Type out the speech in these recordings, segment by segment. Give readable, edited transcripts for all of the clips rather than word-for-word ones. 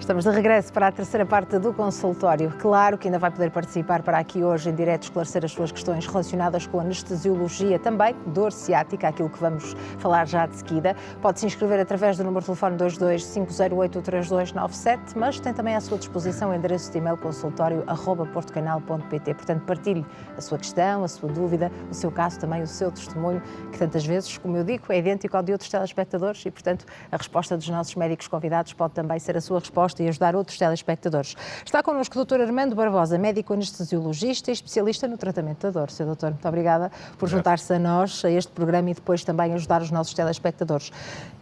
Estamos de regresso para a terceira parte do consultório. Claro que ainda vai poder participar para aqui hoje em direto, esclarecer as suas questões relacionadas com anestesiologia, também dor ciática, aquilo que vamos falar já de seguida. Pode se inscrever através do número de telefone 22 508 3297, mas tem também à sua disposição o endereço de e-mail consultório@portocanal.pt. Portanto, partilhe a sua questão, a sua dúvida, o seu caso, também o seu testemunho, que tantas vezes, como eu digo, é idêntico ao de outros telespectadores e, portanto, a resposta dos nossos médicos convidados pode também ser a sua resposta e ajudar outros telespectadores. Está connosco o Dr. Armando Barbosa, médico anestesiologista e especialista no tratamento da dor. Sr. Doutor, muito obrigada por juntar-se a nós, a este programa e depois também ajudar os nossos telespectadores.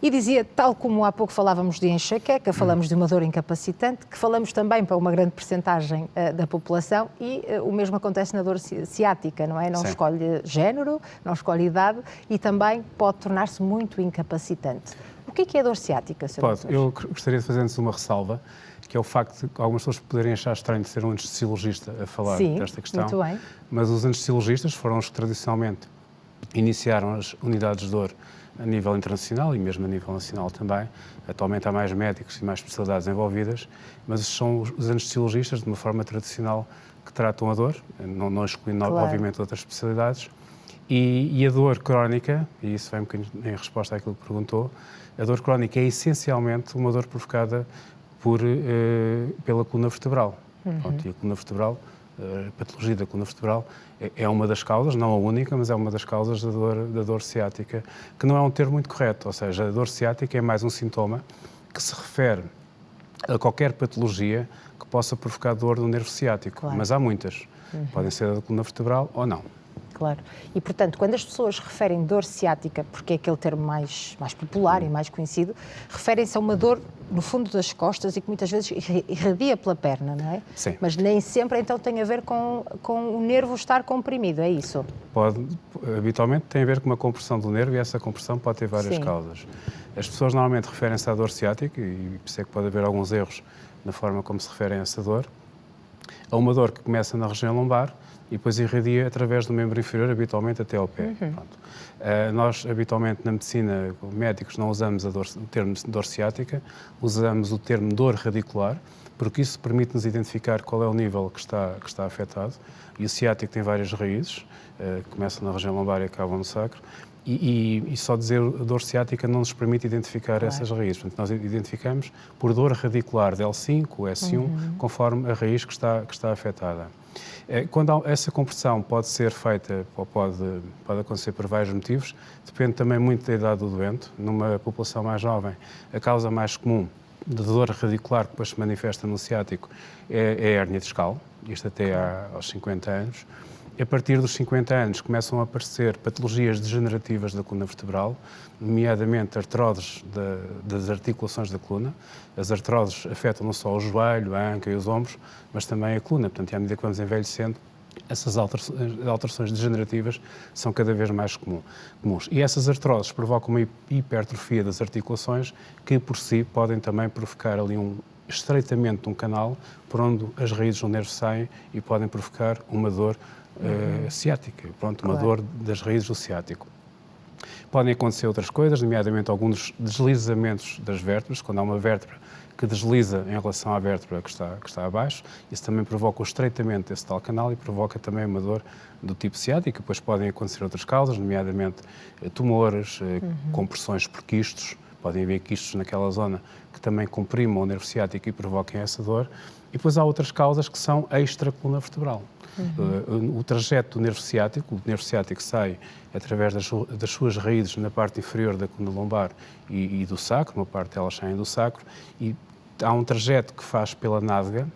E dizia, tal como há pouco falávamos de enxaqueca, falamos de uma dor incapacitante, que falamos também para uma grande percentagem da população e o mesmo acontece na dor ciática, não é? Não Sim. escolhe género, não escolhe idade e também pode tornar-se muito incapacitante. O que é a dor ciática, Sr. Pode. Doutor? Eu gostaria de fazer-nos uma ressalva, que é o facto de algumas pessoas poderem achar estranho de ser um anestesiologista a falar Sim, desta questão. muito bem. Mas os anestesiologistas foram os que tradicionalmente iniciaram as unidades de dor a nível internacional e mesmo a nível nacional também. Atualmente há mais médicos e mais especialidades envolvidas, mas são os anestesiologistas, de uma forma tradicional, que tratam a dor, não excluindo, Claro. obviamente, outras especialidades. E a dor crónica, e isso vem um bocadinho em resposta àquilo que perguntou, a dor crónica é essencialmente uma dor provocada pela coluna vertebral. Pronto, e a coluna vertebral, a patologia da coluna vertebral é uma das causas, não a única, mas é uma das causas da dor ciática, que não é um termo muito correto, ou seja, a dor ciática é mais um sintoma que se refere a qualquer patologia que possa provocar dor no nervo ciático, Claro. mas há muitas. Podem ser da coluna vertebral ou não. Claro. E, portanto, quando as pessoas referem dor ciática, porque é aquele termo mais popular e mais conhecido, referem-se a uma dor no fundo das costas e que muitas vezes irradia pela perna, não é? Sim. Mas nem sempre, então, tem a ver com o nervo estar comprimido, é isso? Habitualmente tem a ver com uma compressão do nervo e essa compressão pode ter várias Sim. causas. As pessoas normalmente referem-se à dor ciática, e por isso é que pode haver alguns erros na forma como se referem a essa dor, a uma dor que começa na região lombar e depois irradia através do membro inferior, habitualmente até ao pé. Pronto. Nós, habitualmente, na medicina, médicos, não usamos o termo dor ciática, usamos o termo dor radicular, porque isso permite-nos identificar qual é o nível que está afetado. E o ciático tem várias raízes, começam na região lombar e acabam no sacro, e só dizer dor ciática não nos permite identificar essas raízes. Portanto, nós identificamos por dor radicular de L5, S1, conforme a raiz que está afetada. Quando essa compressão pode ser feita, ou pode acontecer por vários motivos, depende também muito da idade do doente. Numa população mais jovem, a causa mais comum de dor radicular que depois se manifesta no ciático é a hérnia discal, isto até aos 50 anos. A partir dos 50 anos começam a aparecer patologias degenerativas da coluna vertebral, nomeadamente artroses das articulações da coluna. As artroses afetam não só o joelho, a anca e os ombros, mas também a coluna. Portanto, à medida que vamos envelhecendo, essas alterações degenerativas são cada vez mais comuns. E essas artroses provocam uma hipertrofia das articulações que, por si, podem também provocar ali um estreitamento de um canal por onde as raízes do nervo saem e podem provocar uma dor ciática, uma dor das raízes do ciático. Podem acontecer outras coisas, nomeadamente alguns deslizamentos das vértebras, quando há uma vértebra que desliza em relação à vértebra que está abaixo, isso também provoca o estreitamento desse tal canal e provoca também uma dor do tipo ciático. Depois podem acontecer outras causas, nomeadamente tumores, compressões por quistos, podem haver quistos naquela zona que também comprimam o nervo ciático e provoquem essa dor. E depois há outras causas que são extracoluna vertebral. O trajeto do nervo ciático, sai através das suas raízes na parte inferior da coluna lombar e do sacro, uma parte delas saem do sacro, e há um trajeto que faz pela nádega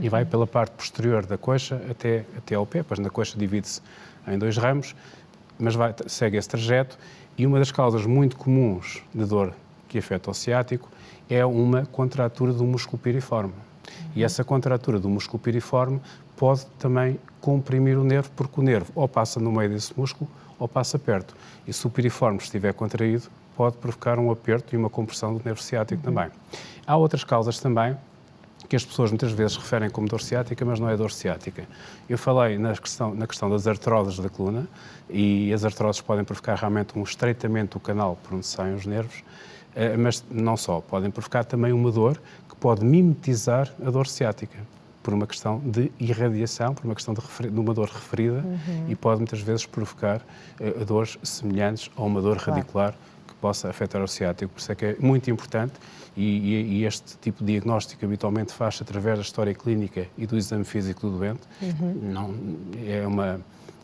e vai pela parte posterior da coxa até ao pé, pois na coxa divide-se em dois ramos, mas segue esse trajeto, e uma das causas muito comuns de dor que afeta o ciático é uma contratura do músculo piriforme. E essa contratura do músculo piriforme pode também comprimir o nervo, porque o nervo ou passa no meio desse músculo ou passa perto. E se o piriforme estiver contraído, pode provocar um aperto e uma compressão do nervo ciático também. Há outras causas também que as pessoas muitas vezes referem como dor ciática, mas não é dor ciática. Eu falei na questão das artroses da coluna, e as artroses podem provocar realmente um estreitamento do canal por onde saem os nervos. mas não só, podem provocar também uma dor que pode mimetizar a dor ciática, por uma questão de irradiação, por uma questão de uma dor referida, e pode muitas vezes provocar dores semelhantes a uma dor radicular que possa afetar o ciático. Por isso é que é muito importante, e este tipo de diagnóstico habitualmente faz-se através da história clínica e do exame físico do doente. Não,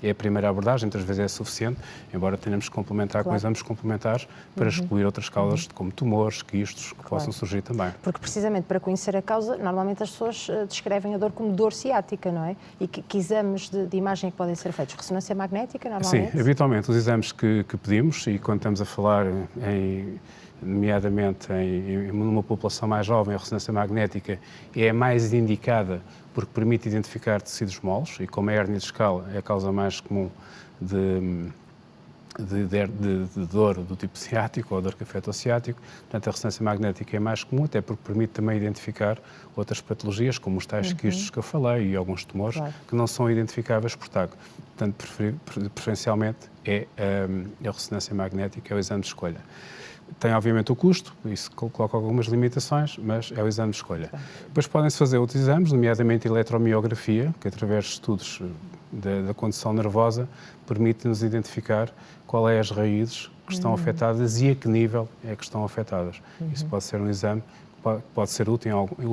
é a primeira abordagem, muitas vezes é suficiente, embora tenhamos que complementar com exames complementares para excluir outras causas, como tumores, quistos, que possam surgir também. Porque precisamente para conhecer a causa, normalmente as pessoas descrevem a dor como dor ciática, não é? E que exames de imagem é que podem ser feitos? Ressonância magnética, normalmente? Sim, habitualmente os exames que pedimos, e quando estamos a falar nomeadamente numa população mais jovem, a ressonância magnética é a mais indicada porque permite identificar tecidos moles, e como a hérnia discal é a causa mais comum de dor do tipo ciático ou dor que afeta o ciático, portanto a ressonância magnética é mais comum, até porque permite também identificar outras patologias, como os tais quistos que eu falei e alguns tumores que não são identificáveis por TAC. Portanto, preferencialmente é a ressonância magnética, é o exame de escolha. Tem, obviamente, o custo, isso coloca algumas limitações, mas é o exame de escolha. Depois podem-se fazer outros exames, nomeadamente a eletromiografia, que através de estudos da condição nervosa permite-nos identificar qual é as raízes que estão afetadas e a que nível é que estão afetadas. Isso pode ser um exame que pode ser útil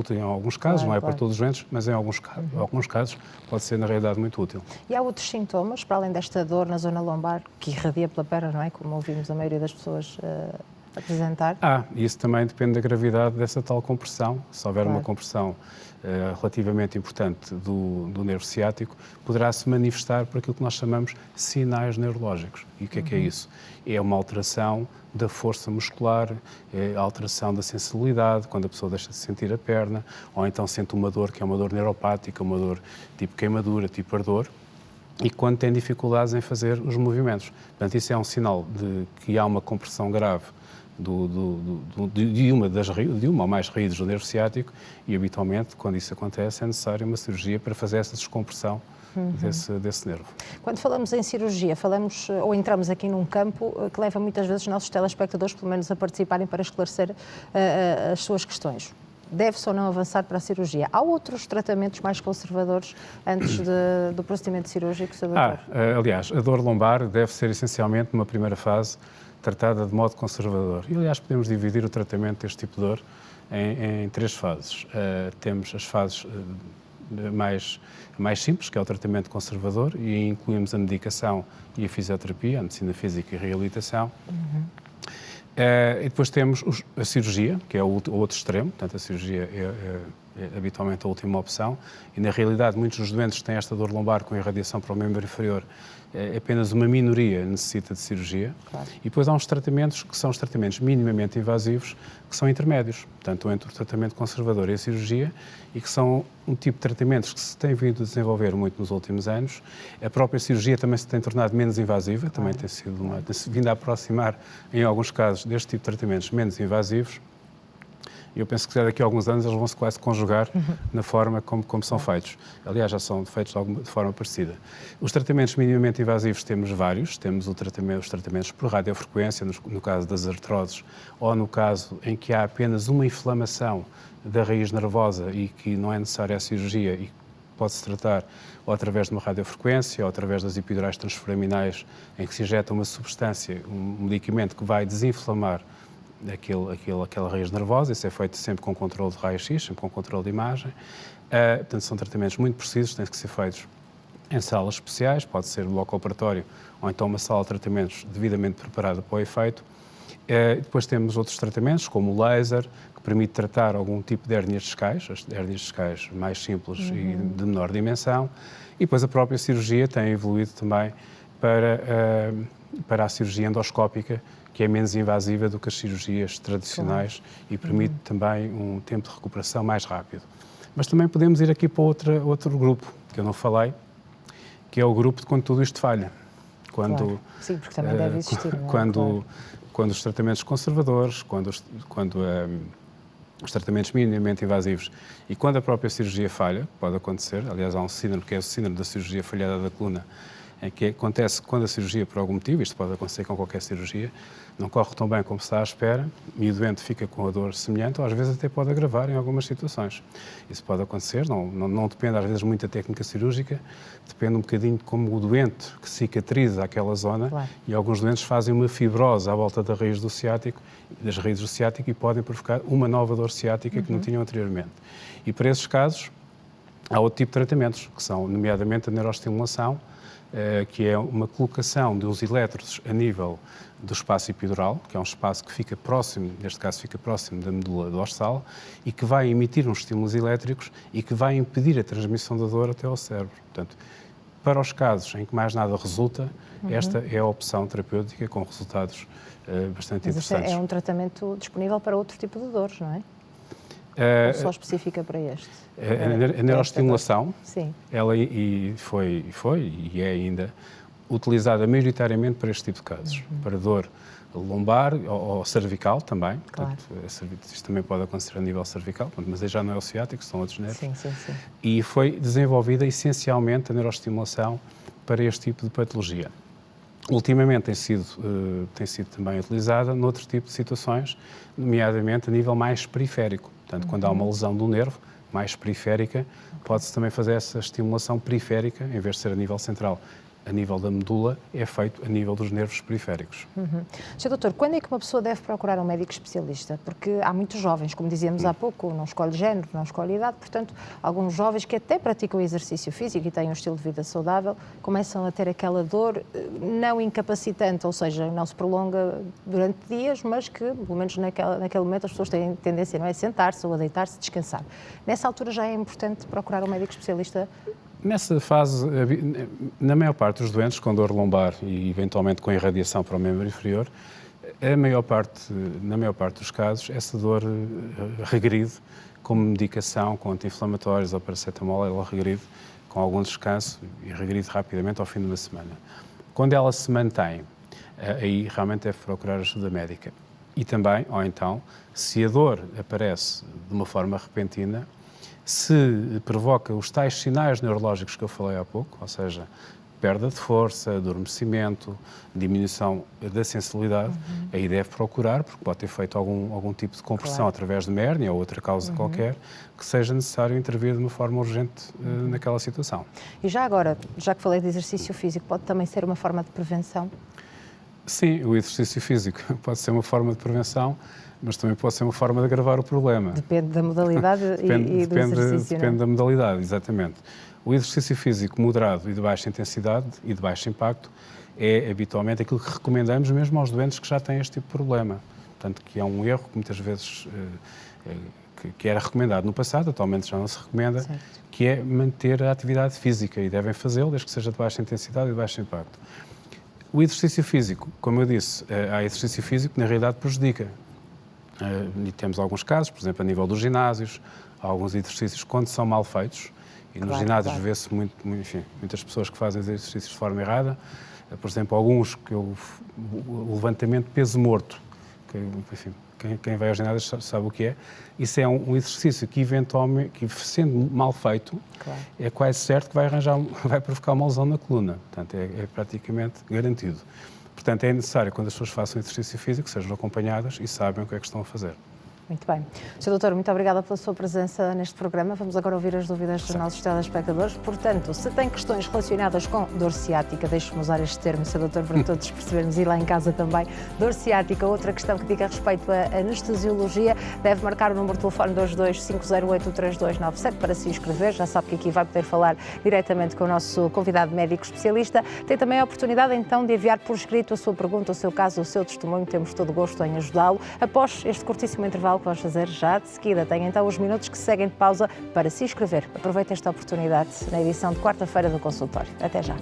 em alguns casos, não é para todos os doentes, mas em alguns casos pode ser, na realidade, muito útil. E há outros sintomas, para além desta dor na zona lombar, que irradia pela perna, não é? Como ouvimos a maioria das pessoas apresentar? Isso também depende da gravidade dessa tal compressão. Se houver uma compressão relativamente importante do nervo ciático, poderá se manifestar por aquilo que nós chamamos sinais neurológicos. E o que é isso? É uma alteração da força muscular, é a alteração da sensibilidade, quando a pessoa deixa de sentir a perna, ou então sente uma dor que é uma dor neuropática, uma dor tipo queimadura, tipo ardor, e quando tem dificuldades em fazer os movimentos. Portanto, isso é um sinal de que há uma compressão grave de uma ou mais raízes do nervo ciático, e habitualmente, quando isso acontece, é necessária uma cirurgia para fazer essa descompressão desse nervo. Quando falamos em cirurgia, falamos ou entramos aqui num campo que leva muitas vezes os nossos telespectadores, pelo menos, a participarem para esclarecer as suas questões. Deve-se ou não avançar para a cirurgia? Há outros tratamentos mais conservadores antes do procedimento cirúrgico, Sr. Doutor? Aliás, a dor lombar deve ser essencialmente, numa primeira fase, tratada de modo conservador. E, aliás, podemos dividir o tratamento deste tipo de dor em 3 fases. Temos as fases mais simples, que é o tratamento conservador, e incluímos a medicação e a fisioterapia, a medicina física e a reabilitação. E depois temos a cirurgia, que é o outro extremo, portanto a cirurgia é habitualmente a última opção, e na realidade muitos dos doentes que têm esta dor lombar com irradiação para o membro inferior, apenas uma minoria necessita de cirurgia. Claro. E depois há uns tratamentos que são os tratamentos minimamente invasivos, que são intermédios, portanto entre o tratamento conservador e a cirurgia, e que são um tipo de tratamentos que se tem vindo a desenvolver muito nos últimos anos. A própria cirurgia também se tem tornado menos invasiva, também tem-se vindo a aproximar, em alguns casos, deste tipo de tratamentos menos invasivos. E eu penso que daqui a alguns anos eles vão-se quase conjugar na forma como são feitos. Aliás, já são feitos de forma parecida. Os tratamentos minimamente invasivos temos vários. Temos os tratamentos por radiofrequência, no caso das artroses, ou no caso em que há apenas uma inflamação da raiz nervosa e que não é necessária a cirurgia e pode-se tratar ou através de uma radiofrequência ou através das epidurais transforaminais, em que se injeta uma substância, um medicamento que vai desinflamar aquela raiz nervosa. Isso é feito sempre com controle de raio-x, sempre com controle de imagem. Portanto, são tratamentos muito precisos, têm que ser feitos em salas especiais, pode ser no bloco operatório ou então uma sala de tratamentos devidamente preparada para o efeito. Depois temos outros tratamentos, como o laser, que permite tratar algum tipo de hérnias discais, as hérnias discais mais simples e de menor dimensão. E depois a própria cirurgia tem evoluído também para a cirurgia endoscópica, que é menos invasiva do que as cirurgias tradicionais e permite também um tempo de recuperação mais rápido. Mas também podemos ir aqui para outro grupo, que eu não falei, que é o grupo de quando tudo isto falha. Claro. Sim, porque também deve existir. Quando os tratamentos conservadores, quando os tratamentos minimamente invasivos e quando a própria cirurgia falha, pode acontecer, aliás há um síndrome que é o síndrome da cirurgia falhada da coluna, em que acontece quando a cirurgia, por algum motivo, isto pode acontecer com qualquer cirurgia, não corre tão bem como se está à espera e o doente fica com a dor semelhante, ou às vezes até pode agravar em algumas situações. Isso pode acontecer, não depende às vezes muito da técnica cirúrgica, depende um bocadinho de como o doente que cicatriza aquela zona, claro. E alguns doentes fazem uma fibrose à volta da raiz do ciático, das raízes do ciático, e podem provocar uma nova dor ciática que não tinham anteriormente. E para esses casos, há outro tipo de tratamentos, que são, nomeadamente, a neuroestimulação, que é uma colocação de uns elétrodos a nível do espaço epidural, que é um espaço que fica próximo, neste caso fica próximo da medula dorsal, e que vai emitir uns estímulos elétricos e que vai impedir a transmissão da dor até ao cérebro. Portanto, para os casos em que mais nada resulta, esta é a opção terapêutica com resultados bastante interessantes. É um tratamento disponível para outro tipo de dores, não é? Ou só específica para este? A neuroestimulação, sim. Ela foi e é ainda utilizada maioritariamente para este tipo de casos, para dor lombar ou cervical também. Claro. Portanto, isto também pode acontecer a nível cervical, mas aí já não é o ciático, são outros nervos. Sim. E foi desenvolvida essencialmente a neuroestimulação para este tipo de patologia. Ultimamente tem sido também utilizada noutro tipo de situações, nomeadamente a nível mais periférico. Portanto, quando há uma lesão do nervo mais periférica, pode-se também fazer essa estimulação periférica, em vez de ser a nível central. A nível da medula, é feito a nível dos nervos periféricos. Sr. Doutor, quando é que uma pessoa deve procurar um médico especialista? Porque há muitos jovens, como dizíamos há pouco, não escolhe género, não escolhe idade, portanto, alguns jovens que até praticam exercício físico e têm um estilo de vida saudável, começam a ter aquela dor não incapacitante, ou seja, não se prolonga durante dias, mas que, pelo menos naquele momento, as pessoas têm tendência, não é, a sentar-se ou a deitar-se, descansar. Nessa altura já é importante procurar um médico especialista? Nessa fase, na maior parte dos doentes com dor lombar e eventualmente com irradiação para o membro inferior, na maior parte dos casos, essa dor regride com medicação, com anti-inflamatórios ou paracetamol, ela regride com algum descanso e regride rapidamente ao fim de uma semana. Quando ela se mantém, aí realmente deve procurar ajuda médica. E também, ou então, se a dor aparece de uma forma repentina, se provoca os tais sinais neurológicos que eu falei há pouco, ou seja, perda de força, adormecimento, diminuição da sensibilidade, aí deve procurar, porque pode ter feito algum tipo de compressão através de uma hérnia ou outra causa qualquer, que seja necessário intervir de uma forma urgente naquela situação. E já agora, já que falei de exercício físico, pode também ser uma forma de prevenção? Sim, o exercício físico pode ser uma forma de prevenção, mas também pode ser uma forma de agravar o problema. Depende da modalidade e do exercício, Depende da modalidade, exatamente. O exercício físico moderado e de baixa intensidade e de baixo impacto é habitualmente aquilo que recomendamos mesmo aos doentes que já têm este tipo de problema. Portanto, que é um erro que muitas vezes que era recomendado no passado, atualmente já não se recomenda, certo, que é manter a atividade física, e devem fazê-lo desde que seja de baixa intensidade e de baixo impacto. O exercício físico, como eu disse, há exercício físico que na realidade prejudica. E temos alguns casos, por exemplo, a nível dos ginásios, há alguns exercícios quando são mal feitos, e nos ginásios vê-se muitas pessoas que fazem exercícios de forma errada, por exemplo, alguns o levantamento de peso morto, que, enfim, quem vai ao ginásio sabe o que é. Isso é um exercício que eventualmente, que sendo mal feito, é quase certo que vai provocar uma lesão na coluna, portanto é praticamente garantido. Portanto, é necessário, quando as pessoas façam exercício físico, sejam acompanhadas e sabem o que é que estão a fazer. Muito bem. Sr. Doutor, muito obrigada pela sua presença neste programa. Vamos agora ouvir as dúvidas dos nossos telespectadores. Portanto, se tem questões relacionadas com dor ciática, deixe-me usar este termo, Sr. Doutor, para todos percebermos, e lá em casa também, dor ciática, outra questão que diga respeito à anestesiologia, deve marcar o número de telefone 225083297 para se inscrever. Já sabe que aqui vai poder falar diretamente com o nosso convidado médico especialista. Tem também a oportunidade, então, de enviar por escrito a sua pergunta, o seu caso, o seu testemunho. Temos todo o gosto em ajudá-lo. Após este curtíssimo intervalo que vamos fazer já de seguida, tem então os minutos que seguem de pausa para se inscrever. Aproveite esta oportunidade na edição de quarta-feira do consultório. Até já.